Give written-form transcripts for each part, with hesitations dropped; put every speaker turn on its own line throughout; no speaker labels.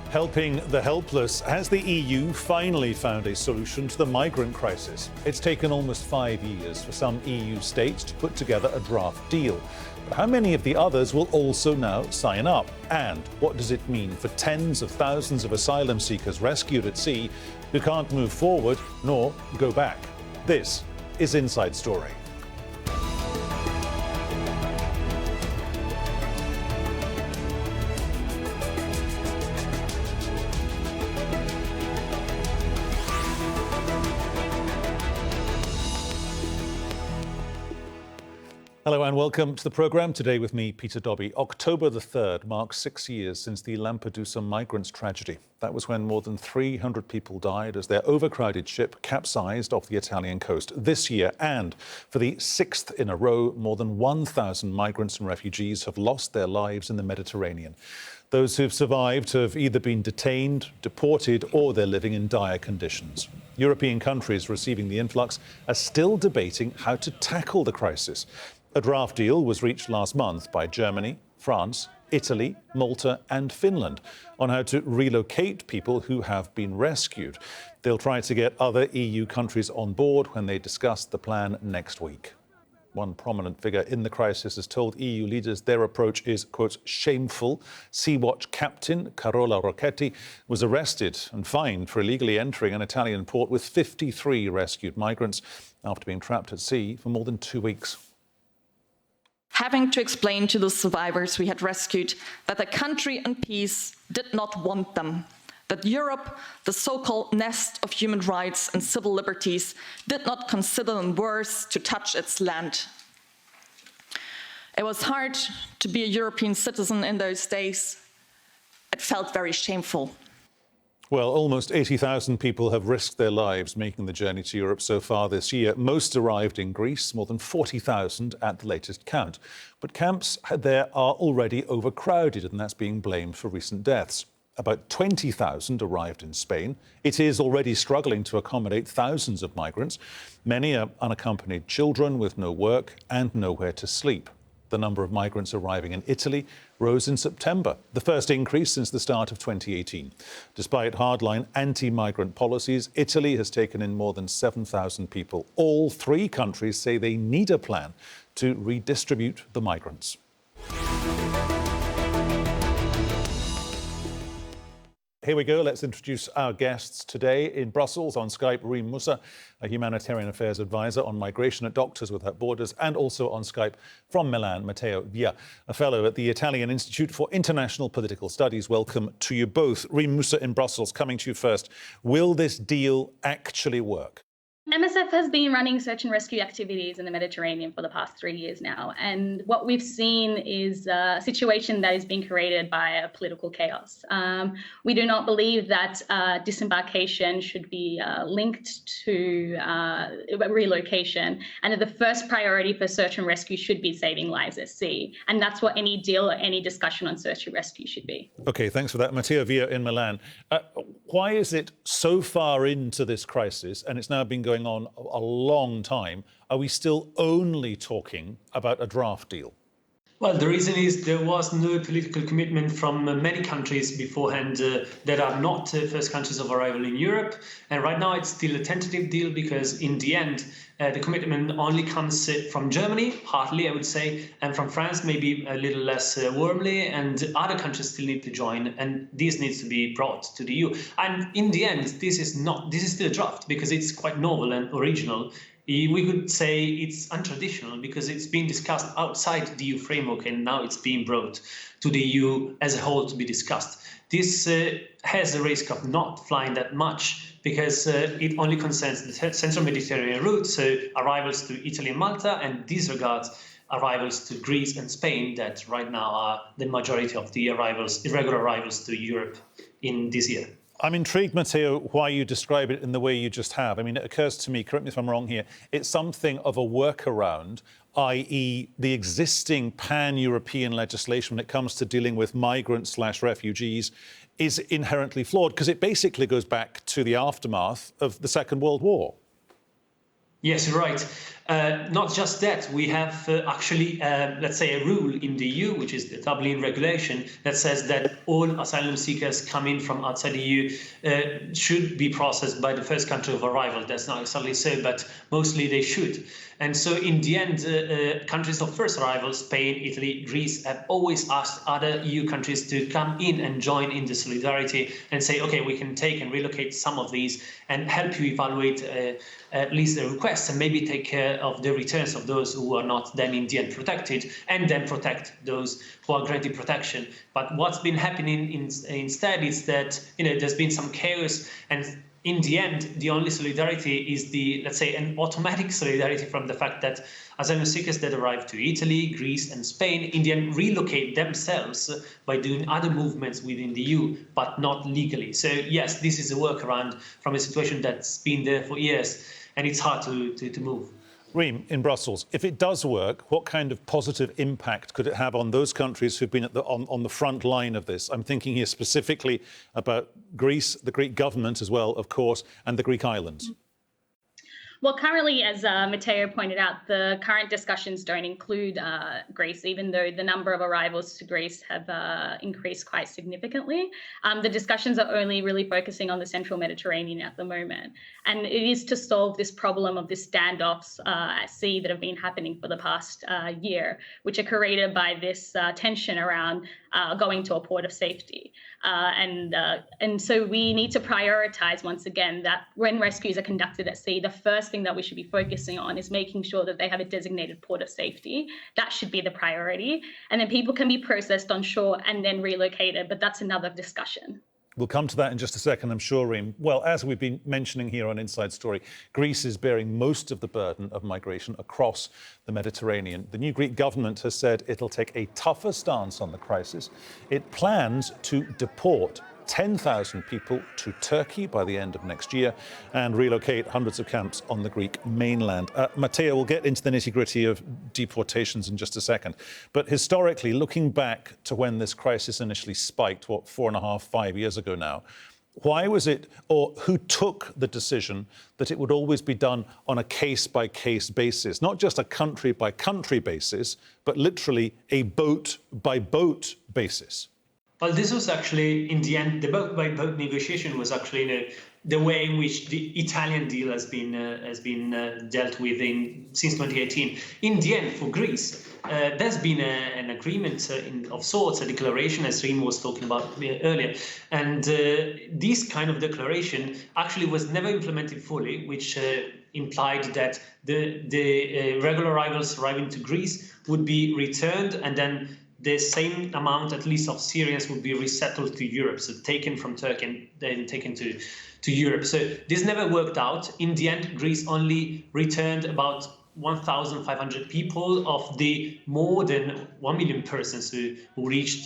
Helping the helpless, has the EU finally found a solution to the migrant crisis? It's taken almost 5 years for some EU states to put together a draft deal. But how many of the others will also now sign up? And what does it mean for tens of thousands of asylum seekers rescued at sea who can't move forward nor go back? This is Inside Story. Hello and welcome to the programme. Today with me, Peter Dobbie. October the 3rd marks 6 years since the Lampedusa migrants tragedy. That was when more than 300 people died as their overcrowded ship capsized off the Italian coast. This year, and for the 6th in a row, more than 1,000 migrants and refugees have lost their lives in the Mediterranean. Those who've survived have either been detained, deported, or they're living in dire conditions. European countries receiving the influx are still debating how to tackle the crisis. A draft deal was reached last month by Germany, France, Italy, Malta and Finland on how to relocate people who have been rescued. They'll try to get other EU countries on board when they discuss the plan next week. One prominent figure in the crisis has told EU leaders their approach is, quote, shameful. Sea-Watch captain Karakoulaki was arrested and fined for illegally entering an Italian port with 53 rescued migrants after being trapped at sea for more than 2 weeks.
Having to explain to the survivors we had rescued that the country and peace did not want them, that Europe, the so-called nest of human rights and civil liberties, did not consider them worth to touch its land. It was hard to be a European citizen in those days. It felt very shameful.
Well, almost 80,000 people have risked their lives making the journey to Europe so far this year. Most arrived in Greece, more than 40,000 at the latest count. But camps there are already overcrowded, and that's being blamed for recent deaths. About 20,000 arrived in Spain. It is already struggling to accommodate thousands of migrants. Many are unaccompanied children with no work and nowhere to sleep. The number of migrants arriving in Italy rose in September, the first increase since the start of 2018. Despite hardline anti-migrant policies, Italy has taken in more than 7,000 people. All three countries say they need a plan to redistribute the migrants. Here we go. Let's introduce our guests today. In Brussels, on Skype, Reem Mussa, a humanitarian affairs advisor on migration at Doctors Without Borders, and also on Skype from Milan, Matteo Via, a fellow at the Italian Institute for International Political Studies. Welcome to you both. Reem Mussa in Brussels, coming to you first. Will this deal actually work?
MSF has been running search and rescue activities in the Mediterranean for the past 3 years now. And what we've seen is a situation that is being created by a political chaos. We do not believe that disembarkation should be linked to relocation, and that the first priority for search and rescue should be saving lives at sea. And that's what any deal or any discussion on search and rescue should be. OK, thanks for that. Matteo Via in Milan.
Why is it so far into this crisis, and it's now been going on a long time, are we still only talking about a draft deal?
Well, the reason is there was no political commitment from many countries beforehand that are not first countries of arrival in Europe. And right now it's still a tentative deal because in the end, the commitment only comes from Germany, partly, I would say, and from France, maybe a little less warmly, and other countries still need to join, and this needs to be brought to the EU. And in the end, this is still a draft because it's quite novel and original. We could say it's untraditional because it's been discussed outside the EU framework and now it's being brought to the EU as a whole to be discussed. This has the risk of not flying that much because it only concerns the Central Mediterranean route, so arrivals to Italy and Malta, and disregards arrivals to Greece and Spain that right now are the majority of the irregular arrivals to Europe in this year.
I'm intrigued, Matteo, why you describe it in the way you just have. I mean, it occurs to me, correct me if I'm wrong here, it's something of a workaround, i.e. the existing pan-European legislation when it comes to dealing with migrants/refugees is inherently flawed because it basically goes back to the aftermath of the Second World War.
Yes, you're right. Not just that, we have actually, let's say, a rule in the EU, which is the Dublin regulation, that says that all asylum seekers coming from outside the EU should be processed by the first country of arrival. That's not exactly so, but mostly they should. And so in the end, countries of first arrival, Spain, Italy, Greece, have always asked other EU countries to come in and join in the solidarity and say, okay, we can take and relocate some of these and help you evaluate at least the requests and maybe take care of the returns of those who are not then in the end protected, and then protect those who are granted protection. But what's been happening instead is that there's been some chaos, and in the end, the only solidarity is let's say, an automatic solidarity from the fact that asylum seekers that arrive to Italy, Greece, and Spain in the end relocate themselves by doing other movements within the EU, but not legally. So yes, this is a workaround from a situation that's been there for years, and it's hard to move.
Reem, in Brussels, if it does work, what kind of positive impact could it have on those countries who've been on the front line of this? I'm thinking here specifically about Greece, the Greek government as well, of course, and the Greek islands.
Well, currently, as Matteo pointed out, the current discussions don't include Greece, even though the number of arrivals to Greece have increased quite significantly. The discussions are only really focusing on the central Mediterranean at the moment. And it is to solve this problem of this standoffs at sea that have been happening for the past year, which are created by this tension around going to a port of safety. And so we need to prioritize, once again, that when rescues are conducted at sea, the first thing that we should be focusing on is making sure that they have a designated port of safety. That should be the priority. And then people can be processed on shore and then relocated, but that's another discussion.
We'll come to that in just a second, I'm sure, Reem. Well, as we've been mentioning here on Inside Story, Greece is bearing most of the burden of migration across the Mediterranean. The new Greek government has said it'll take a tougher stance on the crisis. It plans to deport 10,000 people to Turkey by the end of next year and relocate hundreds of camps on the Greek mainland. Matteo, we'll get into the nitty-gritty of deportations in just a second. But historically, looking back to when this crisis initially spiked, 4.5, 5 years ago now, why was it, or who took the decision that it would always be done on a case-by-case basis, not just a country-by-country basis, but literally a boat-by-boat basis?
Well, this was actually, in the end, the boat-by-boat negotiation was actually the way in which the Italian deal has been dealt with since 2018. In the end, for Greece, there's been an agreement of sorts, a declaration, as Reem was talking about earlier. And this kind of declaration actually was never implemented fully, which implied that the regular arrivals arriving to Greece would be returned, and then the same amount, at least, of Syrians would be resettled to Europe, so taken from Turkey and then taken to Europe. So this never worked out. In the end, Greece only returned about 1,500 people of the more than 1 million persons who reached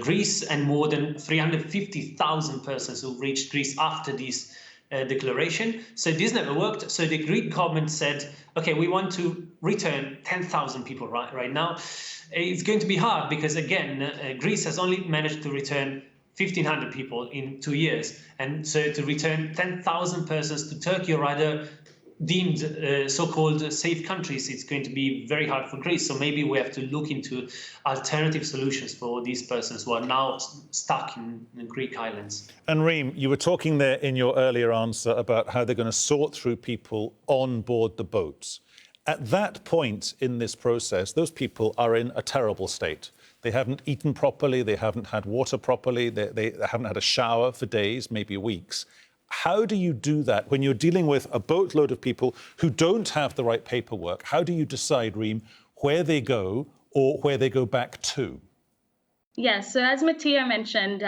Greece, and more than 350,000 persons who reached Greece after this declaration. So this never worked. So the Greek government said, okay, we want to return 10,000 people right now. It's going to be hard because, again, Greece has only managed to return 1,500 people in 2 years. And so to return 10,000 persons to Turkey, or rather deemed so-called safe countries, it's going to be very hard for Greece. So maybe we have to look into alternative solutions for these persons who are now stuck in the Greek islands.
And Reem, you were talking there in your earlier answer about how they're going to sort through people on board the boats. At that point in this process, those people are in a terrible state. They haven't eaten properly, they haven't had water properly, they haven't had a shower for days, maybe weeks. How do you do that when you're dealing with a boatload of people who don't have the right paperwork? How do you decide, Reem, where they go or where they go back to?
Yes, so as Matteo mentioned,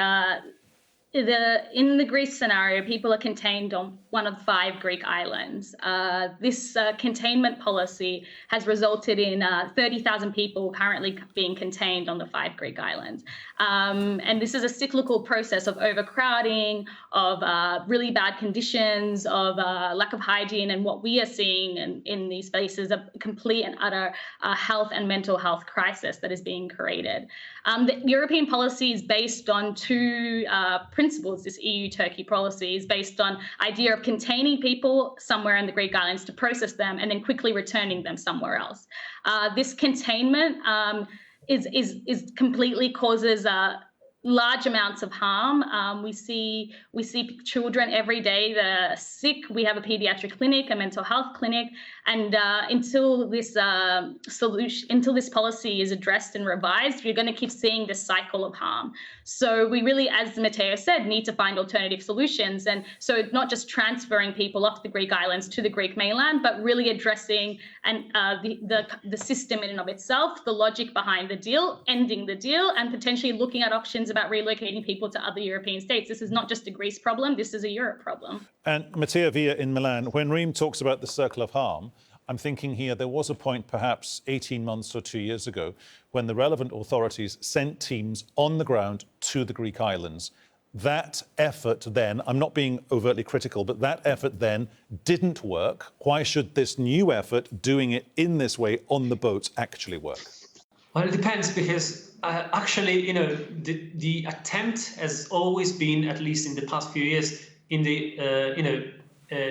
in the Greece scenario, people are contained on one of 5 Greek islands. This containment policy has resulted in 30,000 people currently being contained on the 5 Greek islands. And this is a cyclical process of overcrowding, of really bad conditions, of lack of hygiene, and what we are seeing in these spaces, a complete and utter health and mental health crisis that is being created. The European policy is based on 2 principles, this EU-Turkey policy, is based on idea of containing people somewhere in the Greek islands to process them and then quickly returning them somewhere else. This containment is completely causes large amounts of harm. We see children every day that are sick. We have a pediatric clinic, a mental health clinic, and until this policy is addressed and revised, you're going to keep seeing this cycle of harm. So we really, as Matteo said, need to find alternative solutions, and so not just transferring people off the Greek islands to the Greek mainland, but really addressing the system in and of itself, the logic behind the deal, ending the deal, and potentially looking at options about relocating people to other European states. This is not just a Greece problem, this is a Europe problem.
And Matteo Villa in Milan, when Reem talks about the circle of harm, I'm thinking here there was a point perhaps 18 months or 2 years ago when the relevant authorities sent teams on the ground to the Greek islands. That effort then, I'm not being overtly critical, but that effort then didn't work. Why should this new effort, doing it in this way on the boats, actually work?
Well, it depends, because actually, you know, the attempt has always been, at least in the past few years, in the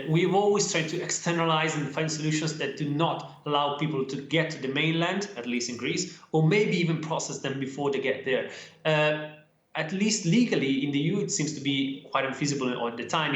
we've always tried to externalize and find solutions that do not allow people to get to the mainland, at least in Greece, or maybe even process them before they get there. At least legally in the EU, it seems to be quite unfeasible all the time.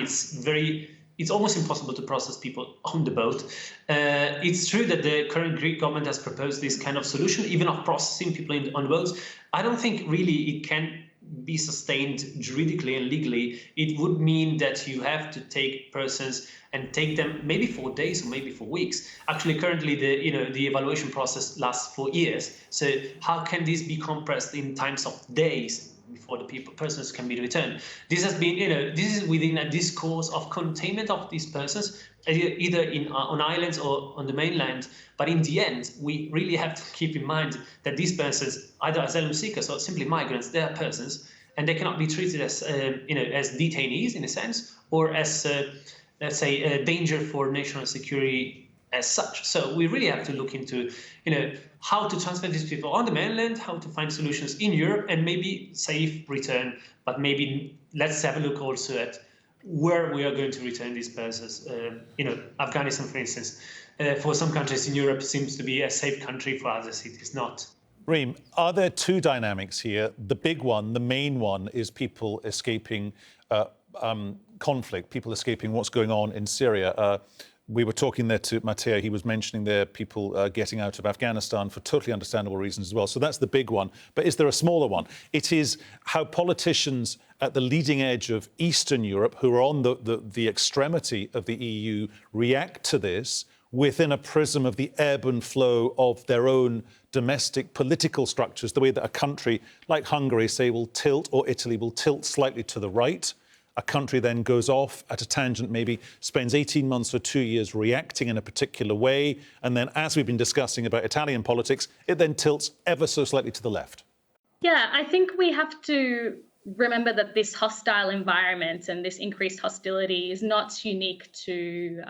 It's almost impossible to process people on the boat. It's true that the current Greek government has proposed this kind of solution, even of processing people on boats. I don't think really it can be sustained juridically and legally. It would mean that you have to take persons and take them maybe for days or maybe for weeks. Actually, currently the evaluation process lasts for years. So how can this be compressed in times of days before the persons can be returned? This has been, this is within a discourse of containment of these persons, either on islands or on the mainland. But in the end, we really have to keep in mind that these persons, either asylum seekers or simply migrants, they are persons, and they cannot be treated as, as detainees in a sense, or as, let's say, a danger for national security as such. So we really have to look into, how to transfer these people on the mainland, how to find solutions in Europe, and maybe safe return. But maybe let's have a look also at where we are going to return these persons. Afghanistan, for instance, for some countries in Europe seems to be a safe country, for others it is not.
Reem, are there two dynamics here? The big one, the main one, is people escaping conflict, people escaping what's going on in Syria. We were talking there to Matteo, he was mentioning there people getting out of Afghanistan for totally understandable reasons as well. So that's the big one. But is there a smaller one? It is how politicians at the leading edge of Eastern Europe, who are on the extremity of the EU, react to this within a prism of the ebb and flow of their own domestic political structures, the way that a country like Hungary, say, will tilt, or Italy will tilt slightly to the right. A country then goes off at a tangent, maybe spends 18 months or 2 years reacting in a particular way. And then, as we've been discussing about Italian politics, it then tilts ever so slightly to the left.
Yeah, I think we have to remember that this hostile environment and this increased hostility is not unique to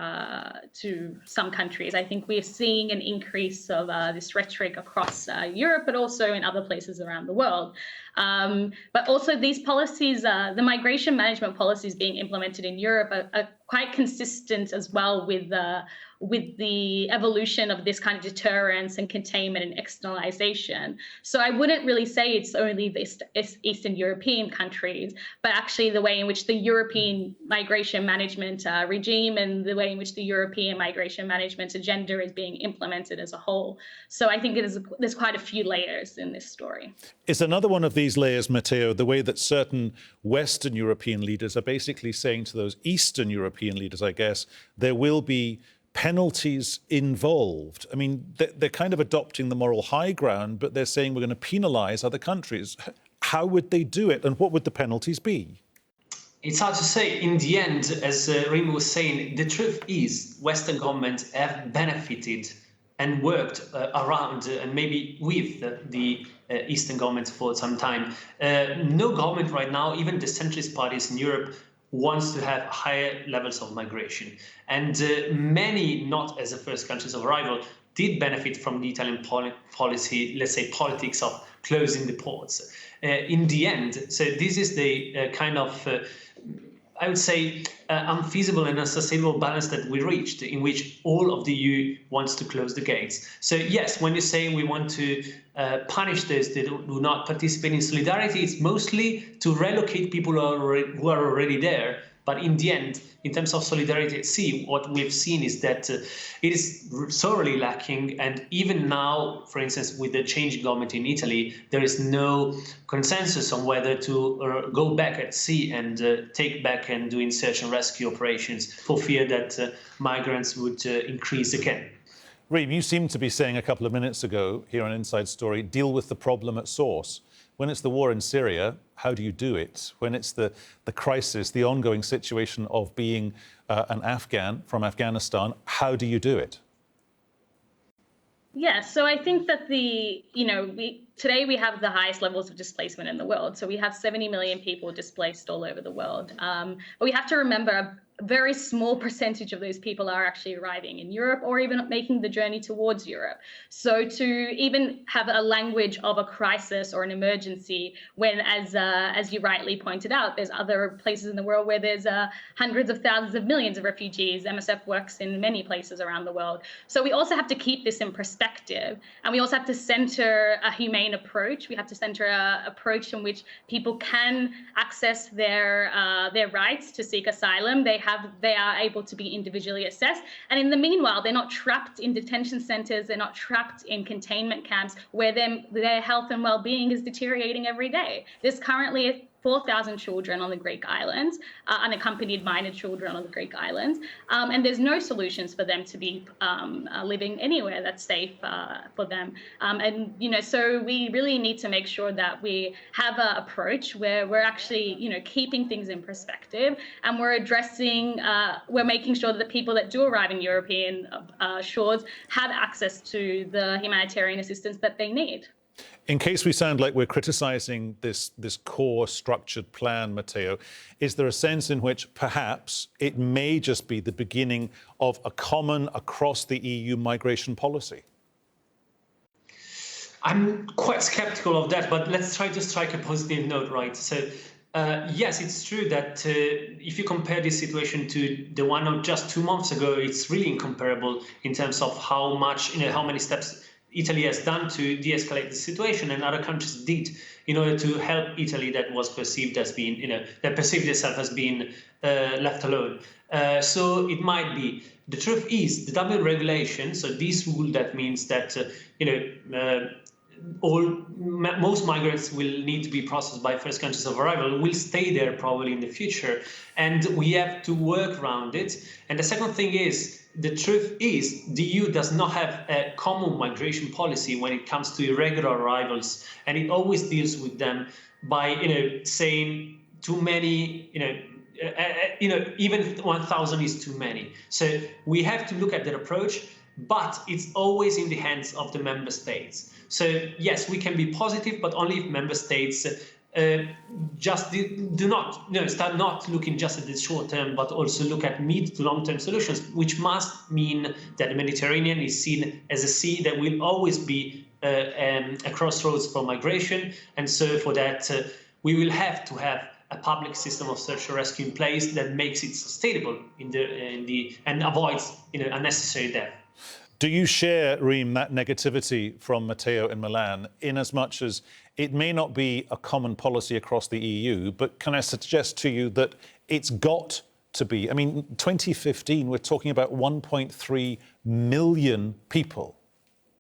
some countries. I think we're seeing an increase of this rhetoric across Europe, but also in other places around the world. But also these policies, the migration management policies being implemented in Europe are quite consistent as well with the evolution of this kind of deterrence and containment and externalization. So I wouldn't really say it's only the Eastern European countries, but actually the way in which the European migration management regime and the way in which the European migration management agenda is being implemented as a whole. So I think there's quite a few layers in this story.
Is another one of these layers, Matteo, the way that certain Western European leaders are basically saying to those Eastern European leaders, I guess, there will be penalties involved. I mean, they're kind of adopting the moral high ground, but they're saying we're going to penalise other countries. How would they do it, and what would the penalties be?
It's hard to say. In the end, as Reem was saying, the truth is Western governments have benefited and worked around and maybe with the Eastern governments for some time. No government right now, even the centrist parties in Europe, wants to have higher levels of migration. And many, not as the first countries of arrival, did benefit from the Italian policy, let's say politics of closing the ports. In the end, so this is the kind of I would say unfeasible and unsustainable balance that we reached, in which all of the EU wants to close the gates. So yes, when you say we want to punish those that do not participate in solidarity, it's mostly to relocate people who are already there. But in the end, in terms of solidarity at sea, what we've seen is that it is sorely lacking. And even now, for instance, with the changing government in Italy, there is no consensus on whether to go back at sea and take back and doing search and rescue operations, for fear that migrants would increase again.
Reem, you seemed to be saying a couple of minutes ago here on Inside Story, deal with the problem at source. When it's the war in Syria, how do you do it? When it's the crisis, the ongoing situation of being an Afghan from Afghanistan, how do you do it?
Yeah, so I think that today we have the highest levels of displacement in the world. So we have 70 million people displaced all over the world. But we have to remember a very small percentage of those people are actually arriving in Europe or even making the journey towards Europe. So to even have a language of a crisis or an emergency when, as you rightly pointed out, there's other places in the world where there's hundreds of thousands of millions of refugees. MSF works in many places around the world. So we also have to keep this in perspective, and we also have to center a humane approach. We have to center an approach in which people can access their rights to seek asylum. They are able to be individually assessed. And in the meanwhile, they're not trapped in detention centers. They're not trapped in containment camps where their health and well-being is deteriorating every day. There's currently 4,000 children on the Greek islands, unaccompanied minor children on the Greek islands, and there's no solutions for them to be living anywhere that's safe for them. So we really need to make sure that we have an approach where we're actually, keeping things in perspective, and we're making sure that the people that do arrive in European shores have access to the humanitarian assistance that they need.
In case we sound like we're criticising this core structured plan, Matteo, is there a sense in which perhaps it may just be the beginning of a common across the EU migration policy?
I'm quite skeptical of that, but let's try to strike a positive note, right? So yes, it's true that if you compare this situation to the one of just 2 months ago, it's really incomparable in terms of how many steps Italy has done to de-escalate the situation, and other countries did in order to help Italy that was perceived as being, that perceived itself as being left alone. So it might be. The truth is, the Dublin regulation, so this rule that means that, most migrants will need to be processed by first countries of arrival, will stay there probably in the future, and we have to work around it. And the second thing is, the truth is, the EU does not have a common migration policy when it comes to irregular arrivals, and it always deals with them by, saying too many, even 1,000 is too many. So we have to look at that approach, but it's always in the hands of the member states. So yes, we can be positive, but only if member states just do not start not looking just at the short term, but also look at mid to long term solutions, which must mean that the Mediterranean is seen as a sea that will always be a crossroads for migration. And so for that, we will have to have a public system of search and rescue in place that makes it sustainable and avoids unnecessary death.
Do you share, Reem, that negativity from Matteo in Milan, in as much as it may not be a common policy across the EU, but can I suggest to you that it's got to be? I mean, 2015, we're talking about 1.3 million people.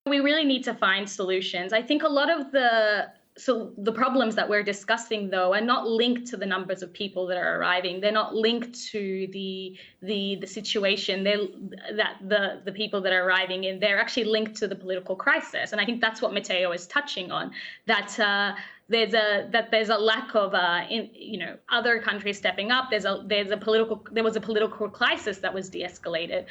We really need to find solutions. I think a lot of the problems that we're discussing, though, are not linked to the numbers of people that are arriving. They're not linked to the situation that the people that are arriving in. They're actually linked to the political crisis, and I think that's what Matteo is touching on. That there's a lack of other countries stepping up. There was a political crisis that was de-escalated.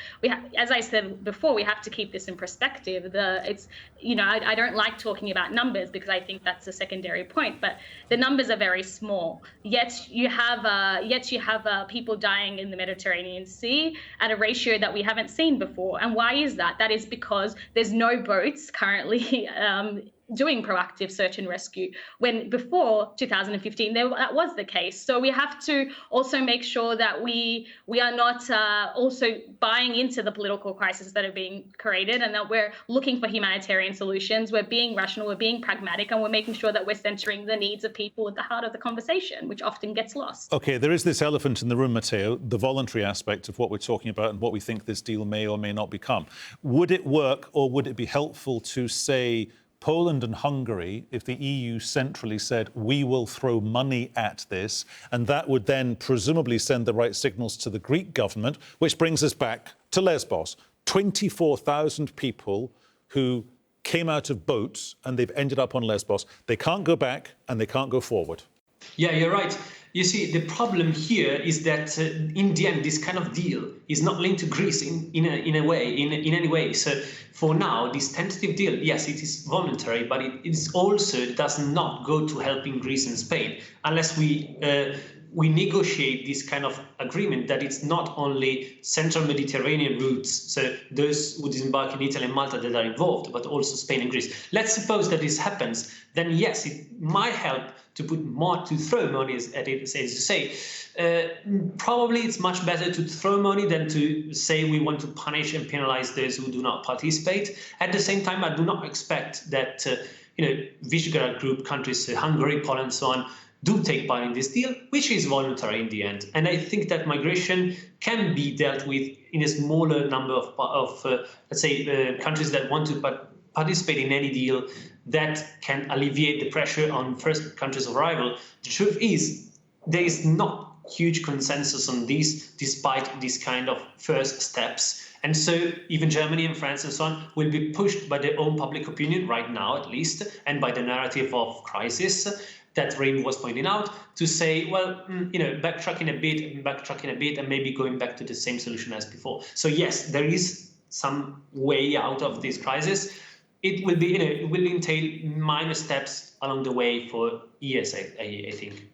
As I said before, we have to keep this in perspective. I don't like talking about numbers because I think that's a secondary point, but the numbers are very small. Yet you have people dying in the Mediterranean Sea at a ratio that we haven't seen before. And why is that? That is because there's no boats currently doing proactive search and rescue, when before 2015 that was the case. So we have to also make sure that we are not also buying into the political crisis that are being created, and that we're looking for humanitarian solutions. We're being rational, we're being pragmatic, and we're making sure that we're centering the needs of people at the heart of the conversation, which often gets lost.
OK, there is this elephant in the room, Matteo, the voluntary aspect of what we're talking about and what we think this deal may or may not become. Would it work, or would it be helpful to say Poland and Hungary, if the EU centrally said, we will throw money at this, and that would then presumably send the right signals to the Greek government, which brings us back to Lesbos. 24,000 people who came out of boats and they've ended up on Lesbos. They can't go back and they can't go forward.
Yeah, you're right. You see, the problem here is that in the end, this kind of deal is not linked to Greece in any way. So for now, this tentative deal, yes, it is voluntary, but it also does not go to helping Greece and Spain unless we negotiate this kind of agreement that it's not only Central Mediterranean routes, so those who disembark in Italy and Malta that are involved, but also Spain and Greece. Let's suppose that this happens, then yes, it might help to throw money at it, as you say. Probably it's much better to throw money than to say we want to punish and penalize those who do not participate. At the same time, I do not expect that Visegrad Group countries, Hungary, Poland, and so on, do take part in this deal, which is voluntary in the end. And I think that migration can be dealt with in a smaller number of let's say, countries that want to participate in any deal that can alleviate the pressure on first countries of arrival. The truth is, there is not huge consensus on this, despite these kind of first steps. And so even Germany and France and so on will be pushed by their own public opinion right now, at least, and by the narrative of crisis that Reem was pointing out, to say, well, backtracking a bit, and maybe going back to the same solution as before. So yes, there is some way out of this crisis. It will be, it will entail minor steps along the way for years, I think.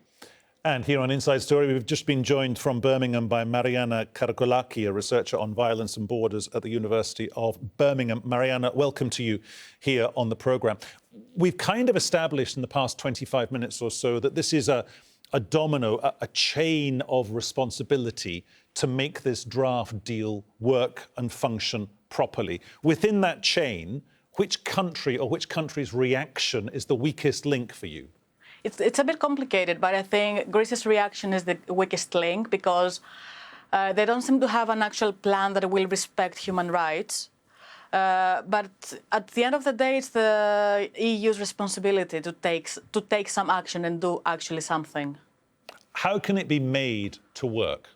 And here on Inside Story, we've just been joined from Birmingham by Marianna Karakoulaki, a researcher on violence and borders at the University of Birmingham. Marianna, welcome to you here on the programme. We've kind of established in the past 25 minutes or so that this is a domino, a chain of responsibility to make this draft deal work and function properly. Within that chain, which country or which country's reaction is the weakest link for you?
It's a bit complicated, but I think Greece's reaction is the weakest link because they don't seem to have an actual plan that will respect human rights. But at the end of the day, it's the EU's responsibility to take some action and do actually something.
How can it be made to work?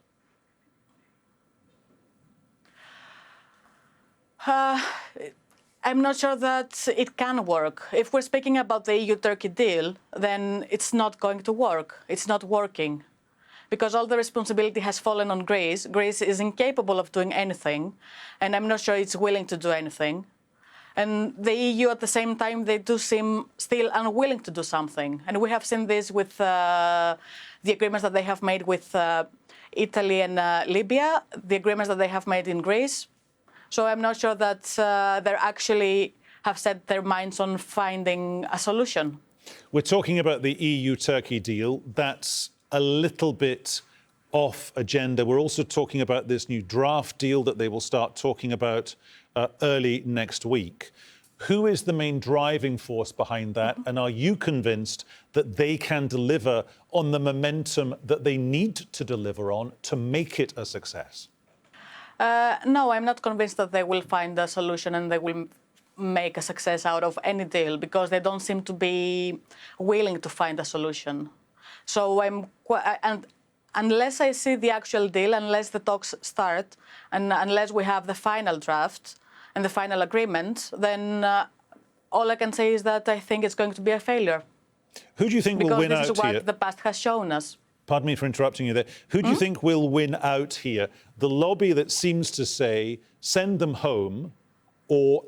I'm not sure that it can work. If we're speaking about the EU-Turkey deal, then it's not going to work. It's not working. Because all the responsibility has fallen on Greece. Greece is incapable of doing anything, and I'm not sure it's willing to do anything. And the EU, at the same time, they do seem still unwilling to do something. And we have seen this with the agreements that they have made with Italy and Libya, the agreements that they have made in Greece. So I'm not sure that they actually have set their minds on finding a solution.
We're talking about the EU-Turkey deal. That's a little bit off agenda. We're also talking about this new draft deal that they will start talking about early next week. Who is the main driving force behind that? And are you convinced that they can deliver on the momentum that they need to deliver on to make it a success?
No, I'm not convinced that they will find a solution and they will make a success out of any deal because they don't seem to be willing to find a solution. So and unless I see the actual deal, unless the talks start, and unless we have the final draft and the final agreement, then all I can say is that I think it's going to be a failure.
Who do you think will win out here?
Because this is what the past has shown us.
Pardon me for interrupting you there. Who do you think will win out here? The lobby that seems to say, send them home,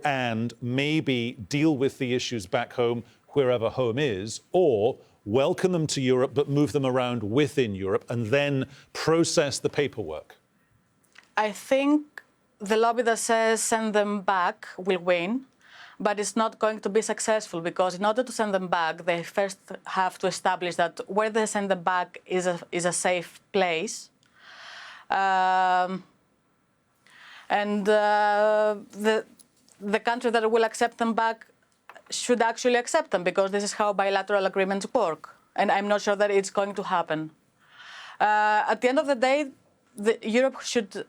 and maybe deal with the issues back home, wherever home is, or welcome them to Europe, but move them around within Europe, and then process the paperwork?
I think the lobby that says send them back will win. but it's not going to be successful because in order to send them back, they first have to establish that where they send them back is a safe place. And the country that will accept them back should actually accept them because this is how bilateral agreements work. And I'm not sure that it's going to happen. At the end of the day, Europe should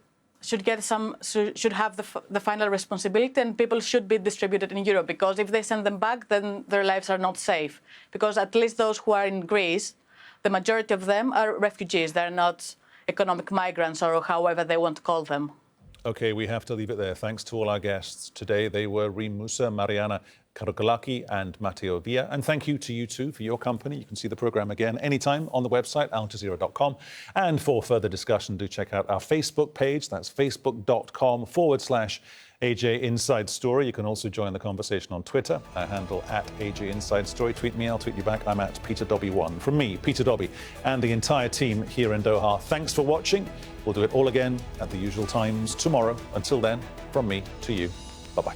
have the final responsibility, and people should be distributed in Europe, because if they send them back, then their lives are not safe. Because at least those who are in Greece, the majority of them are refugees. They're not economic migrants, or however they want to call them.
OK, we have to leave it there. Thanks to all our guests today. They were Reem, Mussa, Marianna, Karakoulaki and Matteo Villa. And thank you to you two for your company. You can see the programme again anytime on the website, aljazeera.com. And for further discussion, do check out our Facebook page. That's facebook.com/AJ Inside Story. You can also join the conversation on Twitter. Our handle @AJ Inside Story. Tweet me, I'll tweet you back. I'm @PeterDobbie1. From me, Peter Dobbie, and the entire team here in Doha, thanks for watching. We'll do it all again at the usual times tomorrow. Until then, from me to you, bye-bye.